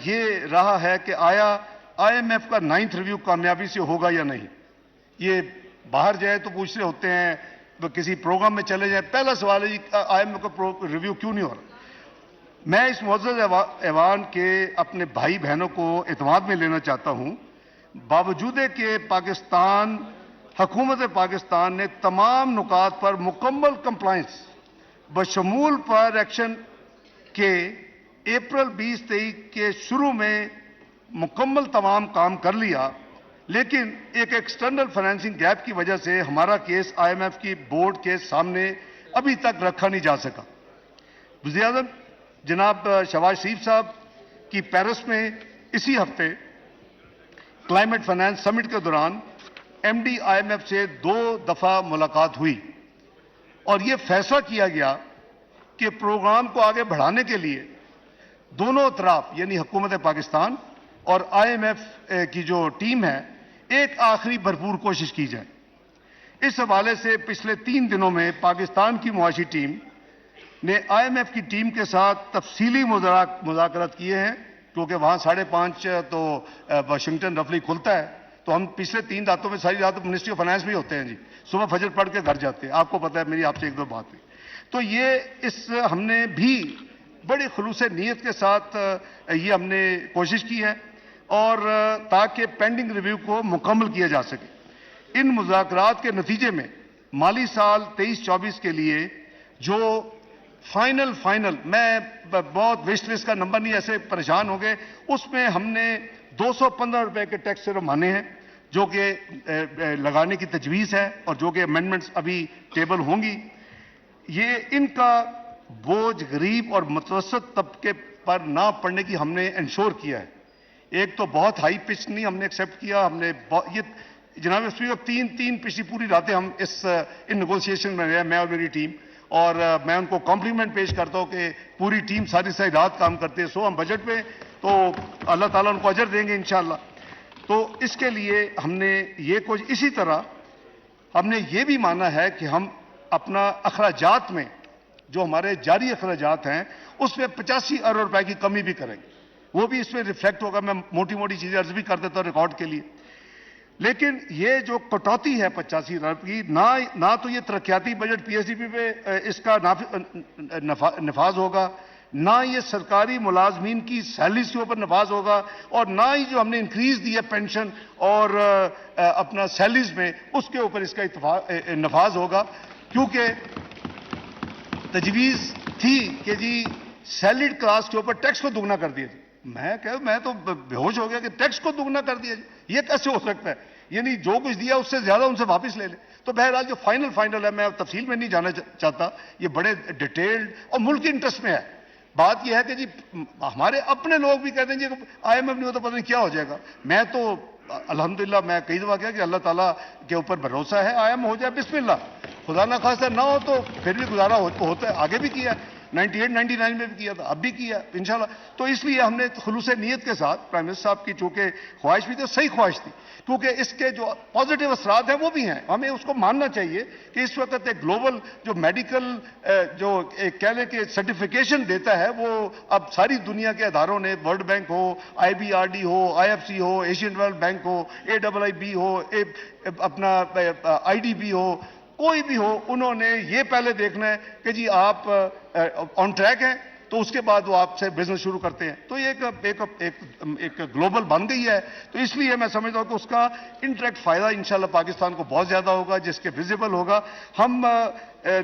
یہ رہا ہے کہ آیا IMF کا 9th ریویو کامیابی سے ہوگا یا نہیں. یہ باہر جائے تو پوچھ رہے ہوتے ہیں, کسی پروگرام میں چلے جائیں, پہلا سوال ہے IMF کا ریویو کیوں نہیں ہو رہا. میں اس معزز ایوان کے اپنے بھائی بہنوں کو اعتماد میں لینا چاہتا ہوں. باوجود کہ حکومت پاکستان نے تمام نکات پر مکمل کمپلائنس بشمول پر ایکشن کے اپریل 2023 کے شروع میں مکمل تمام کام کر لیا, لیکن ایک ایکسٹرنل فائنینسنگ گیپ کی وجہ سے ہمارا کیس IMF کی بورڈ کے سامنے ابھی تک رکھا نہیں جا سکا. وزیر اعظم جناب شہباز شریف صاحب کی پیرس میں اسی ہفتے کلائمیٹ فائنانس سمٹ کے دوران MD IMF سے 2 دفعہ ملاقات ہوئی اور یہ فیصلہ کیا گیا کہ پروگرام کو آگے بڑھانے کے لیے دونوں اطراف یعنی حکومت پاکستان اور IMF کی جو ٹیم ہے ایک آخری بھرپور کوشش کی جائے. اس حوالے سے پچھلے 3 دنوں میں پاکستان کی معاشی ٹیم نے IMF کی ٹیم کے ساتھ تفصیلی مذاکرات کیے ہیں, کیونکہ وہاں 5:30 تو واشنگٹن رفلی کھلتا ہے, تو ہم پچھلے 3 راتوں میں ساری رات منسٹری آف فائنانس میں ہوتے ہیں جی, صبح فجر پڑھ کے گھر جاتے ہیں. آپ کو پتہ ہے میری آپ سے 1-2 بات ہوئی. تو یہ ہم نے بھی بڑی خلوص نیت کے ساتھ یہ ہم نے کوشش کی ہے اور تاکہ پینڈنگ ریویو کو مکمل کیا جا سکے. ان مذاکرات کے نتیجے میں مالی سال 23-24 کے لیے جو فائنل میں بہت ویسٹ لسٹ کا نمبر نہیں, ایسے پریشان ہو گئے, اس میں ہم نے 215 روپے کے ٹیکس صرف مانے ہیں جو کہ لگانے کی تجویز ہے اور جو کہ امینڈمنٹس ابھی ٹیبل ہوں گی. یہ ان کا بوجھ غریب اور متوسط طبقے پر نہ پڑنے کی ہم نے انشور کیا ہے. ایک تو بہت ہائی پچ نہیں ہم نے ایکسیپٹ کیا, ہم نے یہ جناب اسپیکر 3 پچھلی پوری راتیں ہم ان نیگوسیشن میں رہے, میں اور میری ٹیم, اور میں ان کو کمپلیمنٹ پیش کرتا ہوں کہ پوری ٹیم ساری رات کام کرتے ہیں. ہم بجٹ میں تو اللہ تعالیٰ ان کو اجر دیں گے انشاءاللہ. تو اس کے لیے ہم نے یہ کچھ اسی طرح ہم نے یہ بھی مانا ہے کہ ہم اپنا اخراجات میں جو ہمارے جاری اخراجات ہیں اس میں 85 ارب روپے کی کمی بھی کریں گے, وہ بھی اس میں ریفلیکٹ ہوگا. میں موٹی چیزیں عرض بھی کر دیتا ہوں ریکارڈ کے لیے. لیکن یہ جو کٹوتی ہے 85 ارب کی, نہ تو یہ ترقیاتی بجٹ PSDP پہ اس کا نفاذ ہوگا, نہ یہ سرکاری ملازمین کی سیلریز کے اوپر نفاذ ہوگا, اور نہ ہی جو ہم نے انکریز دی ہے پینشن اور اپنا سیلریز میں اس کے اوپر اس کا نفاذ ہوگا. کیونکہ تجویز تھی کہ جی سیلریڈ کلاس کے اوپر ٹیکس کو دگنا کر دیا. میں تو بے ہوش ہو گیا کہ ٹیکس کو دگنا کر دیا, یہ کیسے ہو سکتا ہے؟ یعنی جو کچھ دیا اس سے زیادہ ان سے واپس لے لیں. تو بہرحال جو فائنل ہے, میں تفصیل میں نہیں جانا چاہتا, یہ بڑے ڈیٹیلڈ اور ملک کے انٹرسٹ میں ہے. بات یہ ہے کہ جی ہمارے اپنے لوگ بھی کہتے ہیں جی آئی ایم ایف نہیں ہوتا پتہ نہیں کیا ہو جائے گا. میں تو الحمدللہ میں کئی دفعہ کہا کہ اللہ تعالیٰ کے اوپر بھروسہ ہے, آئی ایم ہو جائے بسم اللہ, خدا نہ خواستہ نہ ہو تو پھر بھی گزارا ہوتا ہے, آگے بھی کیا ہے, 98 99 میں بھی کیا تھا, اب بھی کیا انشاءاللہ. تو اس لیے ہم نے خلوص نیت کے ساتھ پرائم منسٹر صاحب کی چونکہ خواہش بھی تھی, صحیح خواہش تھی, کیونکہ اس کے جو پازیٹیو اثرات ہیں وہ بھی ہیں, ہمیں اس کو ماننا چاہیے کہ اس وقت ایک گلوبل جو میڈیکل جو کہہ لیں کہ سرٹیفکیشن دیتا ہے وہ اب ساری دنیا کے اداروں نے, ورلڈ بینک ہو, IBRD ہو, IFC ہو, ایشین ڈیولپمنٹ بینک ہو, AIIB ہو, اپنا IDB ہو, کوئی بھی ہو, انہوں نے یہ پہلے دیکھنا ہے کہ جی آپ آن ٹریک ہیں, تو اس کے بعد وہ آپ سے بزنس شروع کرتے ہیں. تو یہ ایک گلوبل بن گئی ہے. تو اس لیے میں سمجھتا ہوں کہ اس کا انٹریکٹ فائدہ انشاءاللہ پاکستان کو بہت زیادہ ہوگا, جس کے ویزیبل ہوگا. ہم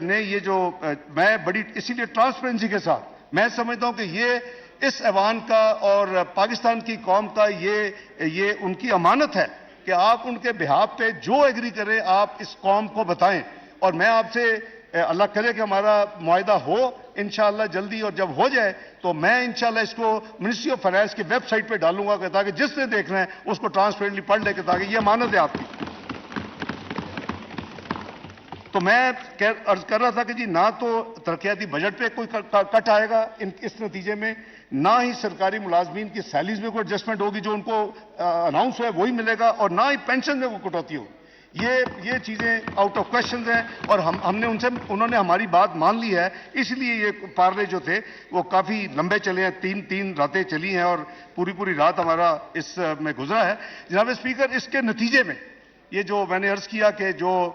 نے یہ جو میں بڑی اسی لیے ٹرانسپیرنسی کے ساتھ میں سمجھتا ہوں کہ یہ اس ایوان کا اور پاکستان کی قوم کا یہ ان کی امانت ہے کہ آپ ان کے بہاف پہ جو ایگری کریں آپ اس قوم کو بتائیں. اور میں آپ سے اللہ کرے کہ ہمارا معاہدہ ہو انشاءاللہ جلدی, اور جب ہو جائے تو میں انشاءاللہ اس کو منسٹری آف فائنانس کی ویب سائٹ پہ ڈالوں گا کہ تاکہ جس نے دیکھنا ہے اس کو ٹرانسپیرنٹلی پڑھ لے, کہ تاکہ یہ امانت ہے آپ کی. تو میں عرض کر رہا تھا کہ جی نہ تو ترقیاتی بجٹ پہ کوئی کٹ آئے گا اس نتیجے میں, نہ ہی سرکاری ملازمین کی سیلریز میں کوئی ایڈجسٹمنٹ ہوگی, جو ان کو اناؤنس ہوا ہے وہی ملے گا, اور نہ ہی پینشن میں کوئی کٹوتی ہوگی. یہ چیزیں آؤٹ آف کوشچنز ہیں, اور ہم نے انہوں نے ہماری بات مان لی ہے. اس لیے یہ پارلے جو تھے وہ کافی لمبے چلے ہیں, تین راتیں چلی ہیں, اور پوری رات ہمارا اس میں گزرا ہے. جناب اسپیکر, اس کے نتیجے میں یہ جو میں نے عرض کیا کہ جو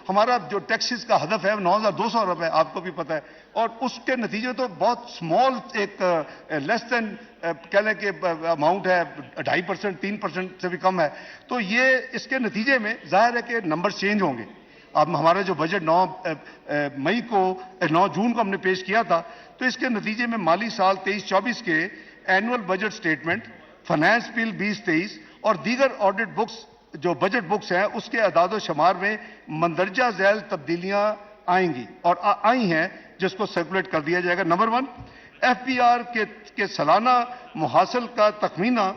ہمارا جو ٹیکسز کا ہدف ہے 9,200 ارب ہے, آپ کو بھی پتہ ہے, اور اس کے نتیجے تو بہت اسمال ایک لیس دین کہہ لیں کہ اماؤنٹ ہے, 2.5% 3% سے بھی کم ہے. تو یہ اس کے نتیجے میں ظاہر ہے کہ نمبر چینج ہوں گے. اب ہمارا جو بجٹ 9 جون کو ہم نے پیش کیا تھا, تو اس کے نتیجے میں مالی سال 23-24 کے annual budget statement, finance bill 20-23 اور دیگر آڈٹ بکس جو بجٹ بکس ہیں اس کے اعداد و شمار میں مندرجہ ذیل تبدیلیاں آئیں گی اور آئی ہیں, جس کو سرکولیٹ کر دیا جائے گا. نمبر 1, FBR کے سالانہ محاصل کا تخمینہ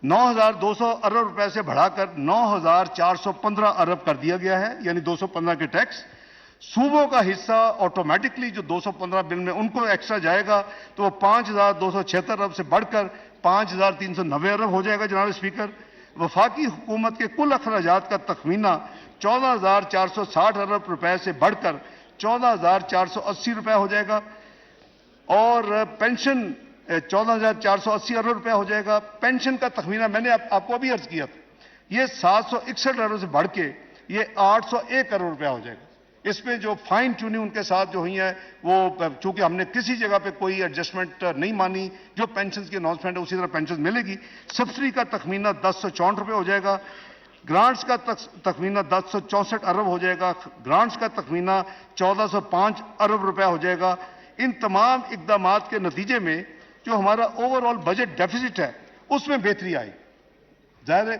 9,200 ارب روپے سے بڑھا کر 9,415 ارب کر دیا گیا ہے, یعنی 215 کے ٹیکس. صوبوں کا حصہ آٹومیٹکلی جو 215 بل میں ان کو ایکسٹرا جائے گا, تو وہ 5,276 ارب سے بڑھ کر 5,390 ارب ہو جائے گا. جناب اسپیکر, وفاقی حکومت کے کل اخراجات کا تخمینہ 14,460 ارب روپے سے بڑھ کر 14,480 روپے ہو جائے گا, اور پینشن 14,480 ارب روپے ہو جائے گا. پینشن کا تخمینہ میں نے آپ کو ابھی عرض کیا تھا, یہ 761 ارب سے بڑھ کے یہ 801 ارب روپے ہو جائے گا. اس میں جو فائن ٹیوننگ ان کے ساتھ جو ہوئی ہے وہ چونکہ ہم نے کسی جگہ پہ کوئی ایڈجسٹمنٹ نہیں مانی, جو پینشنز کی اناؤنسمنٹ ہے اسی طرح پینشن ملے گی. سبسڈی کا تخمینہ 1064 روپے ہو جائے گا. گرانٹس کا تخمینہ 1064 ارب ہو جائے گا. گرانٹس کا تخمینہ 1405 ارب روپے ہو جائے گا. ان تمام اقدامات کے نتیجے میں جو ہمارا اوور آل بجٹ ڈیفیسٹ ہے اس میں بہتری آئی. ظاہر ہے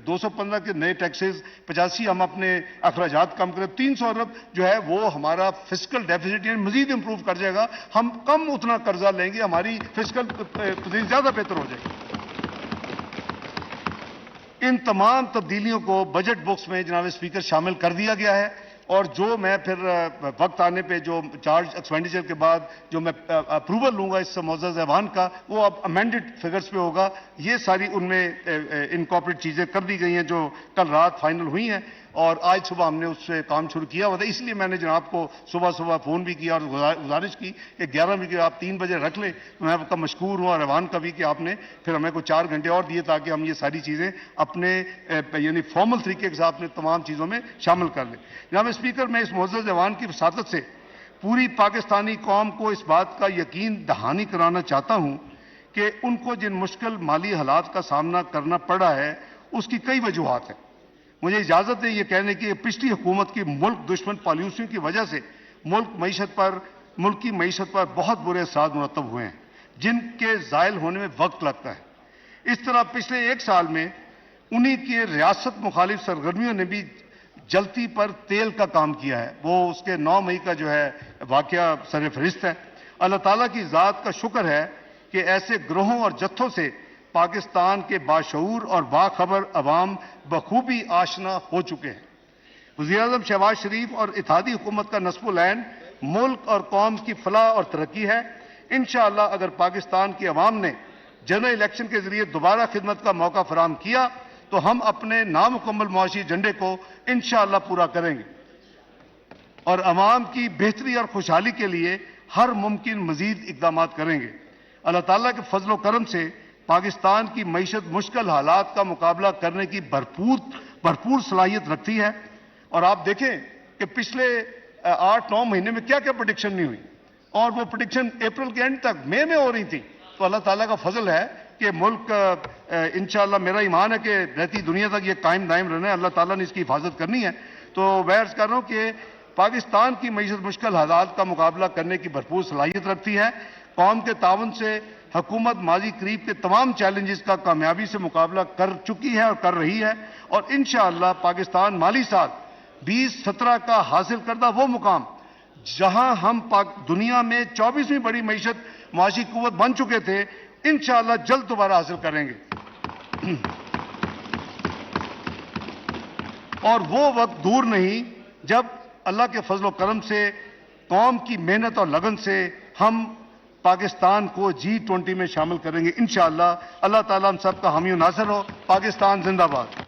215 کے نئے ٹیکسز 85 ہم اپنے اخراجات کم کریں, 300 ارب جو ہے وہ ہمارا فسکل ڈیفیسٹ یعنی مزید امپروو کر جائے گا. ہم کم اتنا قرضہ لیں گے, ہماری فسکل پوزیشن زیادہ بہتر ہو جائے گی. ان تمام تبدیلیوں کو بجٹ بکس میں جناب اسپیکر شامل کر دیا گیا ہے, اور جو میں پھر وقت آنے پہ جو چارج ایکسپینڈیچر کے بعد جو میں اپروول لوں گا اس معزز ایوان کا, وہ اب امینڈڈ فگرز پہ ہوگا. یہ ساری ان میں انکارپوریٹ چیزیں کر دی گئی ہیں جو کل رات فائنل ہوئی ہیں, اور آج صبح ہم نے اس سے کام شروع کیا ہوا تھا. اس لیے میں نے جناب کو صبح فون بھی کیا اور گزارش کی کہ 11 بجے آپ 3 بجے رکھ لیں. میں آپ کا مشکور ہوں, اور ایوان کا بھی کہ آپ نے پھر ہمیں کوئی 4 گھنٹے اور دیے تاکہ ہم یہ ساری چیزیں اپنے یعنی فارمل طریقے کے ساتھ اپنے تمام چیزوں میں شامل کر لیں. جناب اسپیکر, میں اس معزز ایوان کی وساطت سے پوری پاکستانی قوم کو اس بات کا یقین دہانی کرانا چاہتا ہوں کہ ان کو جن مشکل مالی حالات کا سامنا کرنا پڑا ہے اس کی کئی وجوہات ہیں. مجھے اجازت ہے یہ کہنے کی پچھلی حکومت کی ملک دشمن پالیسیوں کی وجہ سے ملک کی معیشت پر بہت برے اثرات مرتب ہوئے ہیں, جن کے زائل ہونے میں وقت لگتا ہے. اس طرح پچھلے 1 سال میں انہی کے ریاست مخالف سرگرمیوں نے بھی جلتی پر تیل کا کام کیا ہے. وہ اس کے 9 مئی کا جو ہے واقعہ سر فہرست ہے, اللہ تعالیٰ کی ذات کا شکر ہے کہ ایسے گروہوں اور جتھوں سے پاکستان کے باشعور اور باخبر عوام بخوبی آشنا ہو چکے ہیں۔ وزیراعظم شہباز شریف اور اتحادی حکومت کا نصب العین ملک اور قوم کی فلاح اور ترقی ہے۔ انشاءاللہ اگر پاکستان کی عوام نے جنرل الیکشن کے ذریعے دوبارہ خدمت کا موقع فراہم کیا تو ہم اپنے نامکمل معاشی ایجنڈے کو انشاءاللہ پورا کریں گے اور عوام کی بہتری اور خوشحالی کے لیے ہر ممکن مزید اقدامات کریں گے۔ اللہ تعالیٰ کے فضل و کرم سے پاکستان کی معیشت مشکل حالات کا مقابلہ کرنے کی بھرپور صلاحیت رکھتی ہے، اور آپ دیکھیں کہ پچھلے 8-9 مہینے میں کیا کیا پریڈکشن نہیں ہوئی، اور وہ پریڈکشن اپریل کے اینڈ تک مئی میں ہو رہی تھی۔ تو اللہ تعالیٰ کا فضل ہے کہ ملک انشاءاللہ میرا ایمان ہے کہ رہتی دنیا تک یہ قائم دائم رہنا ہے، اللہ تعالیٰ نے اس کی حفاظت کرنی ہے۔ تو میں عرض کر رہا ہوں کہ پاکستان کی معیشت مشکل حالات کا مقابلہ کرنے کی بھرپور صلاحیت رکھتی ہے۔ قوم کے تعاون سے حکومت ماضی قریب کے تمام چیلنجز کا کامیابی سے مقابلہ کر چکی ہے اور کر رہی ہے، اور انشاءاللہ پاکستان مالی سال 2017 کا حاصل کردہ وہ مقام جہاں ہم دنیا میں 24ویں بڑی معیشت معاشی قوت بن چکے تھے، انشاءاللہ جلد دوبارہ حاصل کریں گے۔ اور وہ وقت دور نہیں جب اللہ کے فضل و کرم سے قوم کی محنت اور لگن سے ہم پاکستان کو G20 میں شامل کریں گے انشاءاللہ۔ اللہ تعالیٰ ہم سب کا حامی و ناصر ہو۔ پاکستان زندہ باد۔